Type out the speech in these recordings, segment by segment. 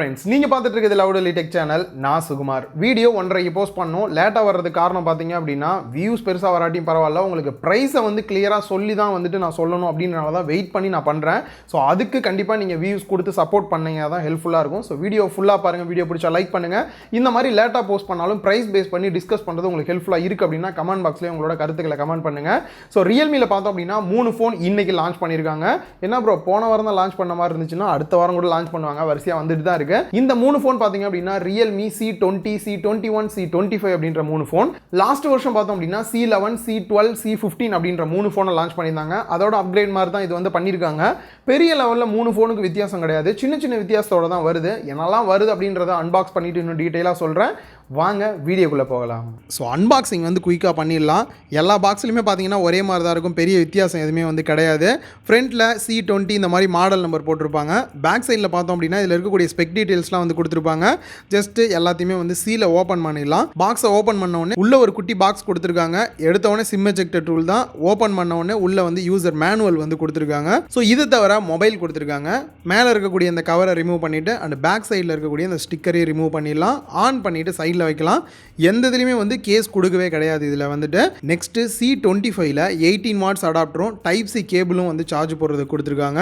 Friends, நீங்க பார்த்துட்டு இருக்கிறது லவுடலி டெக் சேனல். நான் சுகுமார். வீடியோ 1:30க்கு போஸ்ட் பண்ணோம். லேட்டா வர்றதுக்கு காரணம் பார்த்தீங்க அப்படின்னா, வியூஸ் பெருசா வராட்டியும் பரவாயில்ல, உங்களுக்கு பிரைஸை வந்து கிளியரா சொல்லி தான் வந்துட்டு நான் சொல்லணும் அப்படின்றனால தான் வெயிட் பண்ணி நான் பண்றேன். ஸோ அதுக்கு கண்டிப்பா நீங்க வியூஸ் கொடுத்து சப்போர்ட் பண்ணீங்க தான் ஹெல்ப்ஃபுல்லா இருக்கும். ஸோ வீடியோ ஃபுல்லா பாருங்க. வீடியோ பிடிச்சா லைக் பண்ணுங்க. இந்த மாதிரி லேட்டா போஸ்ட் பண்ணாலும் பிரைஸ் பேஸ் பண்ணி டிஸ்கஸ் பண்றது உங்களுக்கு ஹெல்ப்ஃபுல்லா இருக்கு அப்படின்னா கமெண்ட் பாக்ஸ்ல உங்களோட கருத்துக்களை கமெண்ட் பண்ணுங்க. ஸோ ரியல்மில பார்த்தோம் அப்படின்னா 3 ஃபோன் இன்னைக்கு லான்ச் பண்ணியிருக்காங்க. என்ன ப்ரோ போன வாரம் தான் லான்ச் பண்ண மாதிரி இருந்துச்சுன்னா அடுத்த வாரம் கூட லான்ச் பண்ணுவாங்க. வரிசையா வந்துட்டு தான் இருக்கு. இந்த 3 ஃபோன் பாத்தீங்க அப்படின்னா Realme C20, C21, C25 அப்படின்ற 3 ஃபோன். லாஸ்ட் வருஷம் பார்த்தோம் அப்படின்னா C11, C12, C15 அப்படின்ற 3 ஃபோனை லான்ச் பண்ணியிருந்தாங்க. அதோட அப்கிரேட் மாதிரி தான் இது வந்து பண்ணியிருக்காங்க. பெரிய லெவலில் 3 ஃபோனுக்கு வித்தியாசம் கிடையாது. சின்ன சின்ன வித்தியாசத்தோட தான் வருது. என்னெல்லாம் வருது அப்படின்றத அன்பாக்ஸ் பண்ணிட்டு இன்னும் டீட்டெயிலாக சொல்கிறேன். வாங்க வீடியோக்குள்ளே போகலாம். ஸோ அன்பாக்சிங் வந்து குயிக்காக பண்ணிடலாம். எல்லா பாக்ஸ்லையுமே பார்த்தீங்கன்னா ஒரே மாதிரி தான் இருக்கும். பெரிய வித்தியாசம் எதுவுமே வந்து கிடையாது. ஃப்ரண்ட்டில் C20 இந்த மாதிரி மாடல் நம்பர் போட்டிருப்பாங்க. பேக் சைடில் பார்த்தோம் அப்படின்னா இதில் இருக்கக்கூடிய ஸ்பெக் டீட்டெயில்ஸ்லாம் வந்து கொடுத்துருப்பாங்க. ஜஸ்ட்டு எல்லாத்தையுமே வந்து சீலை ஓப்பன் பண்ணிடலாம். பாக்ஸை ஓப்பன் பண்ண உடனே உள்ள ஒரு குட்டி பாக்ஸ் கொடுத்துருக்காங்க. எடுத்த உடனே சிம் எஜெக்டர் டூல் தான். ஓப்பன் பண்ண உடனே உள்ள வந்து யூசர் மேனுவல் வந்து கொடுத்துருக்காங்க. ஸோ இது தவிர மொபைல் கொடுத்துருக்காங்க. மேலே இருக்கக்கூடிய இந்த கவரை ரிமூவ் பண்ணிவிட்டு அண்ட் பேக் சைடில் இருக்கக்கூடிய இந்த ஸ்டிக்கரையும் ரிமூவ் பண்ணிடலாம். ஆன் பண்ணிவிட்டு சைடில் வைக்கலாம். எந்த இதுலையுமே வந்து கேஸ் கொடுக்கவே கிடையாது. இதில் வந்துட்டு நெக்ஸ்ட் C25ல 18 வாட்ஸ் அடாப்டரும் டைப் சி கேபிளும் வந்து சார்ஜ் போடுறது கொடுத்துருக்காங்க.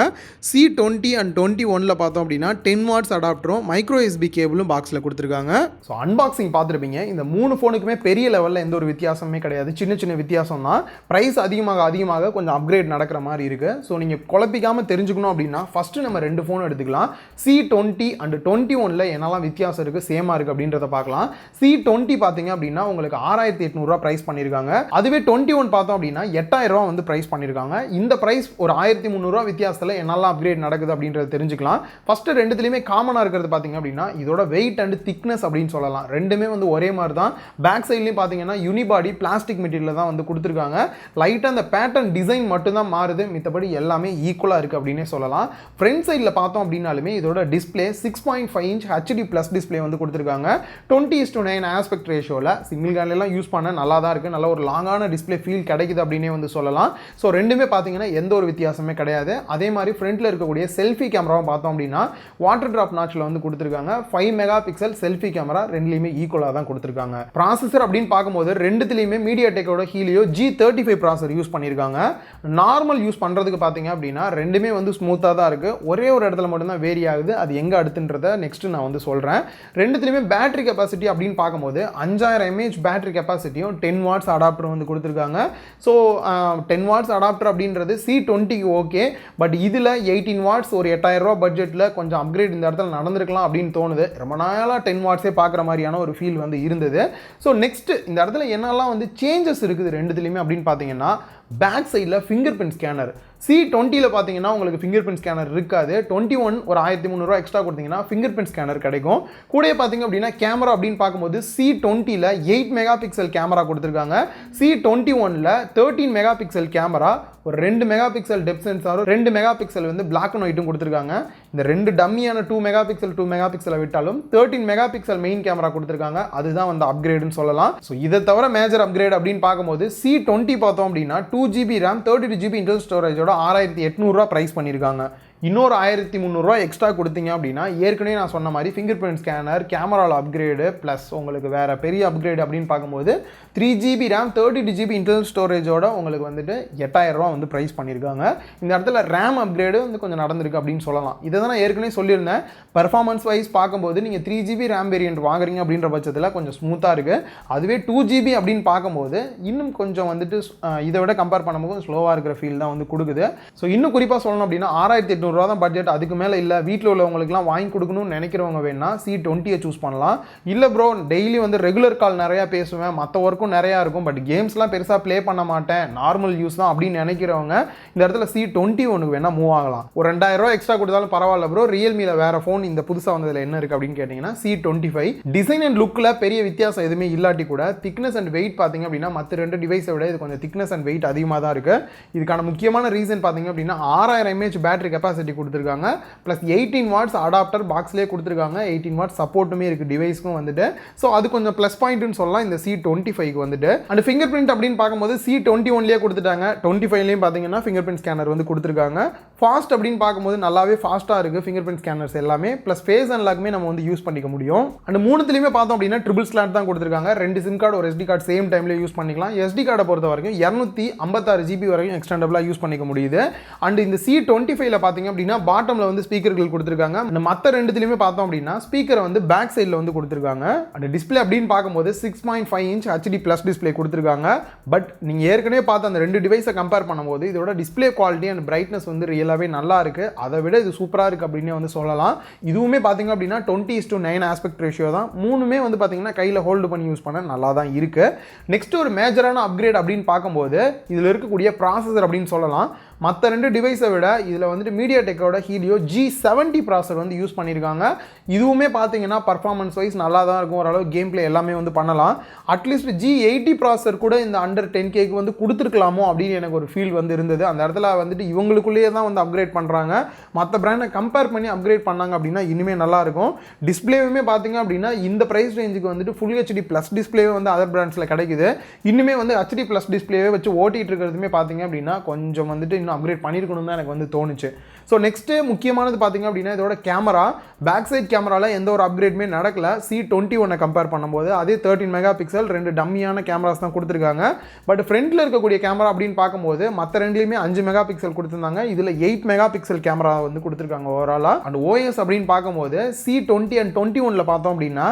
C20 அண்ட் 21ல பார்த்தோம் அப்படின்னா 10 வாட்ஸ் அடாப்டரும் மைக்ரோ USB கேபிளும் பாக்ஸில் கொடுத்துருக்காங்க. ஸோ அன்பாக்சிங் பார்த்துருப்பீங்க. இந்த 3 ஃபோனுக்குமே பெரிய லெவலில் எந்த ஒரு வித்தியாசமே கிடையாது. சின்ன சின்ன வித்தியாசம் தான். ப்ரைஸ் அதிகமாக கொஞ்சம் அப்கிரேட் நடக்கிற மாதிரி இருக்குது. ஸோ நீங்கள் குழப்பிக்காமல் தெரிஞ்சுக்கணும் அப்படின்னா ஃபஸ்ட்டு நம்ம 2 ஃபோன் எடுத்துக்கலாம். C20 அண்ட் 21ல என்னெல்லாம் வித்தியாசம் இருக்குது, சேமாக இருக்குது அப்படின்றத பார்க்கலாம். C20 பார்த்தீங்க அப்படின்னா உங்களுக்கு 6800 ரூபா பிரைஸ் பண்ணியிருக்காங்க. அதுவே 21 பார்த்தோம் அப்படின்னா 8000 ரூபா வந்து பிரைஸ் பண்ணியிருக்காங்க. இந்த பிரைஸ் ஒரு 1300 ரூபா வித்தியாசத்தில் என்னெல்லாம் அப்கிரேட் நடக்குது அப்படின்றத தெரிஞ்சுக்கலாம். ஃபஸ்ட்டு ரெண்டுத்துலையுமே காமனாக இருக்கிறது பார்த்தீங்க அப்படின்னா இதோட வெயிட் அண்ட் திக்னஸ் அப்படின்னு சொல்லலாம். ரெண்டுமே வந்து ஒரே மாதிரி தான். பேக் சைட்லையும் பார்த்தீங்கன்னா யூனிபாடி பிளாஸ்டிக் மெட்டீரியல் தான் வந்து கொடுத்துருக்காங்க. லைட்டாக அந்த பேட்டர்ன் டிசைன் மட்டும் தான் மாறுது. மித்தபடி எல்லாமே ஈக்குவலாக இருக்குது அப்படின்னே சொல்லலாம். ஃப்ரண்ட் சைடில் பார்த்தோம் அப்படின்னாலுமே இதோட display 6.5 inch HD plus display வந்து கொடுத்துருக்காங்க. 20:9 ஆஸ்பெக்ட் ரேஷியோவில் சிங்கிள் கேன்லாம் யூஸ் பண்ண நல்லா தான் இருக்குது. நல்ல ஒரு லாங்கான டிஸ்பிளே ஃபீல் கிடைக்குது அப்படின்னே வந்து சொல்லலாம். ஸோ ரெண்டுமே பார்த்தீங்கன்னா எந்த ஒரு வித்தியாசமே கிடையாது. அதே மாதிரி ஃப்ரண்ட்டில் இருக்கக்கூடிய செல்ஃபி கேமராவும் பார்த்தோம் அப்படின்னா வாட்டர் ட்ராப் நாச்சில் வந்து கொடுத்துருக்காங்க. 5 மெகா பிக்சல் செல்ஃபி கேமரா ரெண்டுலையுமே ஈக்குவலாக தான் கொடுத்துருக்காங்க. ப்ராசஸர் அப்படின்னு பார்க்கும்போது ரெண்டுத்துலையுமே மீடியாடெக்கோட ஹீலியோ G35 ப்ராசஸர் யூஸ் பண்ணியிருக்காங்க. நார்மல் யூஸ் பண்ணுறதுக்கு பார்த்தீங்க அப்படின்னா ரெண்டுமே வந்து ஸ்மூத்தாக தான் இருக்குது. ஒரே ஒரு இடத்துல மட்டும்தான் வேரி ஆகுது. அது எங்கே அடுத்துன்றத நெக்ஸ்ட் நான் வந்து சொல்கிறேன். ரெண்டுத்துலையுமே பேட்டரி கெப்பாசிட்டி அப்படின்னு பார்க்கும்போது 5000 mAh பேட்டரி கெப்பாசிட்டியும் 10 வாட்ஸ் அடாப்டர் வந்து கொடுத்துருக்காங்க. ஸோ 10 வாட்ஸ் அடாப்டர் அப்படின்றது C20க்கு ஓகே. பட் இதில் 18 வாட்ஸ் ஒரு 8000 ரூபா பட்ஜெட்டில் கொஞ்சம் அப்கிரேட் இந்த இடத்துல நடந்திருக்கலாம் அப்படின்னு தோணுது. ரொம்ப நாளாக 10 வாட்ஸே பார்க்குற மாதிரியான ஒரு ஃபீல் வந்து இருந்தது. ஸோ நெக்ஸ்ட் இந்த இடத்துல என்னெல்லாம் வந்து சேஞ்சஸ் இருக்குது ரெண்டுத்துலையுமே அப்படின்னு பார்த்தீங்கன்னா பேக் சைடில் ஃபிங்கர் பிரிண்ட் ஸ்கேனர். C20ல பார்த்தீங்கன்னா உங்களுக்கு ஃபிங்கர் பிரிண்ட் ஸ்கேனர் இருக்காது. 21 ஒரு 1300 ரூபா எக்ஸ்ட்ரா கொடுத்தீங்கன்னா ஃபிங்கர் பிரிண்ட் ஸ்கேனர் கிடைக்கும். கூட பார்த்தீங்க அப்படின்னா கேமரா அப்படின்னு பார்க்கும்போது C20ல 8 மெகா பிக்சல் கேமரா கொடுத்துருக்காங்க. C21ல 13 மெகா பிக்சல் கேமரா, ஒரு 2 மெகா பிக்சல் டெப்த் சென்சாரும் 2 மெகா பிக்சல் வந்து பிளாக் அண்ட் ஒயிட்டும் கொடுத்துருக்காங்க. இந்த 2 டம்மியான 2 மெகா பிக்சலை விட்டாலும் 13 மெகா பிக்சல் மெயின் கேமரா கொடுத்துருக்காங்க. அதுதான் வந்து அப்கிரேடுன்னு சொல்லலாம். ஸோ இதை தவிர மேஜர் அப்கிரேட் அப்படின்னு பார்க்கும்போது C20 பார்த்தோம் அப்படின்னா 2GB RAM 32GB இன்டர்னல் ஸ்டோரேஜோட 6800 ரூபா பிரைஸ் பண்ணியிருக்காங்க. இன்னொரு 1300 ரூபா எக்ஸ்ட்ரா கொடுத்தீங்க அப்படின்னா ஏற்கனவே நான் சொன்ன மாதிரி ஃபிங்கர் பிரிண்ட் ஸ்கேனர், கேமராவில் அப்கிரேடு ப்ளஸ் உங்களுக்கு வேறு பெரிய அப்கிரேட் அப்படின்னு பார்க்கும்போது 3GB RAM 32GB இன்டர்னல் ஸ்டோரேஜோட உங்களுக்கு வந்துட்டு 8000 ரூபா வந்து ப்ரைஸ் பண்ணியிருக்காங்க. இந்த இடத்துல ரேம் அப்கிரேடு வந்து கொஞ்சம் நடந்திருக்கு அப்படின்னு சொல்லலாம். இதை தான் நான் ஏற்கனவே சொல்லியிருந்தேன். பர்ஃபார்மன்ஸ் வைஸ் பார்க்கும்போது நீங்கள் 3GB RAM வேரியன்ட் வாங்குறீங்க அப்படின்ற பட்சத்தில் கொஞ்சம் ஸ்மூத்தாக இருக்குது. அதுவே 2GB அப்படின்னு பார்க்கும்போது இன்னும் கொஞ்சம் வந்துட்டு இதை விட கம்பேர் பண்ணும்போது ஸ்லோவாக இருக்கிற ஃபீல் தான் வந்து கொடுக்குது. ஸோ இன்னும் குறிப்பாக சொல்லணும் அப்படின்னா 6800 ரூபா தான் பட்ஜெட். அதுக்கு மேலே இல்லை, வீட்டில் உள்ளவங்களுக்குலாம் வாங்கி கொடுக்கணும்னு நினைக்கிறவங்க வேணா C20 சூஸ் பண்ணலாம். இல்லை ப்ரோ டெய்லி வந்து ரெகுலர் கால் நிறையா பேசுவேன், மற்ற ஒர்க்கும் நிறையா இருக்கும், பட் கேம்ஸ்லாம் பெருசாக ப்ளே பண்ண மாட்டேன், நார்மல் யூஸ் தான் அப்படின்னு நினைக்கிறவங்க இந்த இடத்துல C21க்கு வேணால் மூவ் ஆகலாம். ஒரு 2000 ரூபா எக்ஸ்ட்ரா கொடுத்தாலும் பரவாயில்ல ப்ரோ. ரியல்மியில் வேறு ஃபோன் இந்த புதுசாக வந்ததில் என்ன இருக்குது அப்படின்னு கேட்டிங்கன்னா C25. டிசைன் அண்ட் லுக்கில் பெரிய வித்தியாசம் எதுவுமே இல்லாட்டி கூட திக்னஸ் அண்ட் வெயிட் பார்த்தீங்க அப்படின்னா மற்ற 2 டிவைஸை விட இது கொஞ்சம் திக்னஸ் அண்ட் வெயிட் அதிகமாக தான் இருக்குது. இதுக்கான முக்கியமான ரீசன் பார்த்தீங்க அப்படின்னா 6000 mAh பேட்டரி கெப்பாசிட்டி கொடுத்துருக்காங்க. ப்ளஸ் 18 வாட்ஸ் அடாப்டர் பாக்ஸ்லேயே கொடுத்துருக்காங்க. 18 வாட்ஸ் சப்போர்ட்டுமே இருக்குது டிவைஸ்க்கும் வந்துட்டு. ஸோ அது கொஞ்சம் ப்ளஸ் பாயிண்ட்னு சொல்லலாம் இந்த C25க்கு வந்துட்டு. அண்ட் ஃபிங்கர் பிரிண்ட் அப்படின்னு பார்க்கும்போது C21லேயே கொடுத்துட்டாங்க. 25லேயும் பார்த்தீங்கன்னா ஃபிங்கர் பிரிண்ட் ஸ்கேனர் வந்து கொடுத்துருக்காங்க. ஃபாஸ்ட் அப்படின்னு பார்க்கும்போது நல்லாவே ஃபாஸ்ட்டாக இருக்குது ஃபிங்கர் பிரிண்ட் ஸ்கேனர்ஸ் எல்லாமே, ப்ளஸ் ஃபேஸ் அன்லாக்குமே நம்ம வந்து யூஸ் பண்ணிக்க முடியும். அண்ட் மூணுத்துலையுமே பார்த்தோம் அப்படின்னா ட்ரிபிள் ஸ்லாட் தான் கொடுத்துருக்காங்க. 2 சிம் கார்டு ஒரு SD கார்டு சேம் டைமில் யூஸ் பண்ணிக்கலாம். SD கார்டை பொறுத்த வரைக்கும் 256 GB வரைக்கும் எக்ஸ்டெண்டபிளாக யூஸ் பண்ணிக்க முடியுது. அண்ட் இந்த C25ல பார்த்தீங்க அப்படின்னா பாட்டமில் வந்து ஸ்பீக்கர்கள் கொடுத்துருக்காங்க. அந்த மற்ற ரெண்டுத்துலையுமே பார்த்தோம் அப்படின்னா ஸ்பீக்கரை வந்து பேக் சைடில் வந்து கொடுத்துருக்காங்க. அண்ட் டிஸ்பிளே அப்படின்னு பார்க்கும்போது 6.5 இன்ச் HD ப்ளஸ் டிஸ்பிளே கொடுத்துருக்காங்க. பட் நீங்கள் ஏற்கனவே பார்த்த அந்த 2 டிவைஸை கம்பேர் பண்ணும்போது இதோட டிஸ்பிளே குவாலிட்டி அண்ட் பிரைட்னஸ் வந்து ரியலாகவே நல்லா இருக்குது. அதை விட இது சூப்பராக இருக்குது அப்படின்னு வந்து சொல்லலாம். இதுவுமே பார்த்தீங்க அப்படின்னா 20:9 ஆஸ்பெக்ட் ரேஷியோ தான். மூணுமே வந்து பார்த்தீங்கன்னா கையில் ஹோல்டு பண்ணி யூஸ் பண்ண நல்லா தான் இருக்குது. நெக்ஸ்ட் ஒரு மேஜரான அப்கிரேட் அப்படின்னு பார்க்கும்போது இதில் இருக்கக்கூடிய ப்ராசஸர் அப்படின்னு சொல்லலாம். மற்ற 2 டிவைஸை விட இதில் வந்துட்டு மீடியாடெக்கோட ஹீலியோ G70 ப்ராசஸர் வந்து யூஸ் பண்ணியிருக்காங்க. இதுவுமே பார்த்தீங்கன்னா பர்ஃபார்மன்ஸ் வைஸ் நல்லா தான் இருக்கும். ஓரளவு கேம் பிளே எல்லாமே வந்து பண்ணலாம். அட்லீஸ்ட் G80 ப்ராசஸர் கூட இந்த அண்டர் 10Kக்கு வந்து கொடுத்துருக்கலாமோ அப்படின்னு எனக்கு ஒரு ஃபீல் வந்து இருந்தது. அந்த இடத்துல வந்துட்டு இவங்களுக்குள்ளேயே தான் வந்து அப்கிரேட் பண்ணுறாங்க. மற்ற பிராண்டை கம்பேர் பண்ணி அப்கிரேட் பண்ணாங்க அப்படின்னா இனிமேல் நல்லாயிருக்கும். டிஸ்பிளேவுமே பார்த்தீங்க அப்படின்னா இந்த ப்ரைஸ் ரேஞ்சுக்கு வந்துட்டு ஃபுல் HD ப்ளஸ் டிஸ்பிளேவே வந்து அதர் பிராண்ட்ஸில் கிடைக்குது. இன்னுமே வந்து HD ப்ளஸ் டிஸ்பிளேவே வச்சு ஓட்டிகிட்டு இருக்கிறதுமே பார்த்தீங்க அப்படின்னா கொஞ்சம் வந்துட்டு இன்னும் அப்கிரேட் பண்ணியிருக்கணும் தான் எனக்கு வந்து தோணுச்சு. ஸோ நெக்ஸ்ட்டு முக்கியமானது பார்த்தீங்க அப்படின்னா இதோட கேமரா, பேக் சைட் கேமராவில் எந்த ஒரு அப்கிரேடுமே நடக்கல. C21 கம்பேர் பண்ணும்போது அதே 13 மெகா பிக்சல் 2 டம்மியான கேமராஸ் தான் கொடுத்துருக்காங்க. பட் ஃப்ரண்ட்டில் இருக்கக்கூடிய கேமரா அப்படின்னு பார்க்கும்போது மற்ற ரெண்டுலேயுமே 5 மெகா பிக்சல் கொடுத்துருந்தாங்க. இதில் 8 மெகா பிக்சல் கேமரா வந்து கொடுத்துருக்காங்க ஓவராலாக. அண்ட் OS அப்படின்னு பார்க்கும்போது C20 and 21ல பார்த்தோம் அப்படின்னா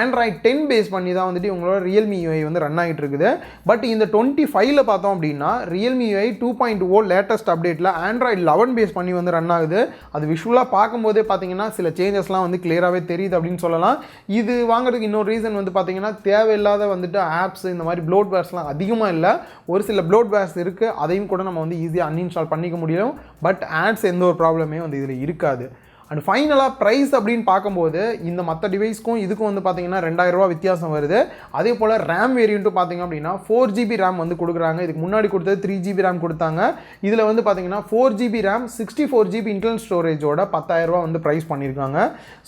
Android 10 பேஸ் பண்ணி தான் வந்துட்டு உங்களோட Realme UI வந்து ரன் ஆகிட்டு இருக்குது. பட் இந்த 25ல பார்த்தோம் அப்படின்னா Realme UI 2.0 லேட்டஸ்ட் அப்டேட்டில் Android 11 பேஸ் பண்ணி வந்து ரன் ஆகுது. அது விஷுவலாக பார்க்கும்போதே பார்த்தீங்கன்னா சில சேஞ்சஸ்லாம் வந்து கிளியராகவே தெரியுது அப்படின்னு சொல்லலாம். இது வாங்குறதுக்கு இன்னொரு ரீசன் வந்து பார்த்தீங்கன்னா தேவையில்லாத வந்துட்டு ஆப்ஸ் இந்த மாதிரி ப்ளோட்வேர்ஸ்லாம் அதிகமாக இல்லை. ஒரு சில ப்ளோட்வேர்ஸ் இருக்குது, அதையும் கூட நம்ம வந்து ஈஸியாக அன்இன்ஸ்டால் பண்ணிக்க முடியும். பட் ஆட்ஸ் எந்த ஒரு ப்ராப்ளமே வந்து இதில் இருக்காது. அண்ட் ஃபைனலாக ப்ரைஸ் அப்படின்னு பார்க்கும்போது இந்த மற்ற டிவைஸ்க்கும் இதுக்கும் வந்து பார்த்தீங்கன்னா 2000 ரூபா வித்தியாசம் வருது. அதே போல் ரேம் வேரியண்ட்டும் பார்த்தீங்க அப்படின்னா 4GB ரேம் வந்து கொடுக்குறாங்க. இதுக்கு முன்னாடி கொடுத்தது 3GB ரேம் கொடுத்தாங்க. இதில் வந்து பார்த்தீங்கன்னா 4GB ரேம் 64GB இன்டர்னல் ஸ்டோரேஜோட 10,000 ரூபா வந்து ப்ரைஸ் பண்ணியிருக்காங்க.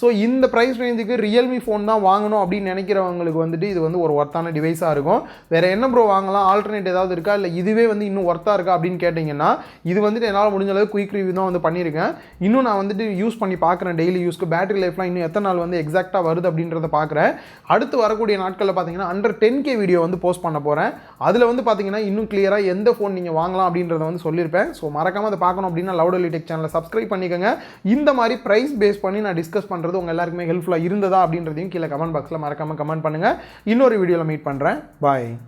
ஸோ இந்த ப்ரைஸ் ரேஞ்சுக்கு ரியல்மி ஃபோன் தான் வாங்கணும் அப்படின்னு நினைக்கிறவங்களுக்கு வந்துட்டு இது வந்து ஒரு ஒர்த்தான டிவைஸாக இருக்கும். வேறு என்ன ப்ரோ வாங்கலாம், ஆல்டர்னேட் ஏதாவது இருக்கா, இல்லை இதுவே வந்து இன்னும் ஒர்த்தாக இருக்கா அப்படின்னு கேட்டிங்கன்னா இது வந்துட்டு என்னால் முடிஞ்ச அளவு குயிக் ரிவ்யூ தான் வந்து பண்ணியிருக்கேன். இன்னும் நான் வந்துட்டு யூஸ் பண்ணி பார்க்குறேன். டெய்லி யூஸ்க்கு பேட்டரி லைஃப்லாம் இன்னும் எத்தனை நாள் வந்து எக்ஸாக்டாக வருது அப்படின்றத பார்க்குறேன். அடுத்து வரக்கூடிய நாட்களில் பார்த்தீங்கன்னா அண்டர் 10K வீடியோ வந்து போஸ்ட் பண்ண போகிறேன். அதில் வந்து பார்த்தீங்கன்னா இன்னும் கிளியராக எந்த ஃபோன் நீங்கள் வாங்கலாம் அப்படின்றத வந்து சொல்லியிருப்பேன். ஸோ மறக்காமல் அதை பார்க்கணும் அப்படின்னா லவுடலி டெக் சேனலை சப்ஸ்கிரைப் பண்ணிக்கோங்க. இந்த மாதிரி ப்ரைஸ் பேஸ் பண்ணி நான் டிஸ்கஸ் பண்ணுறது உங்கள் எல்லாருக்குமே ஹெல்ப்ஃபுல்லாக இருந்ததா அப்படின்றதையும் கீழே கமெண்ட் பாக்ஸில் மறக்காமல் கமெண்ட் பண்ணுங்கள். இன்னொரு வீடியோவில் மீட் பண்ணுறேன். பாய்.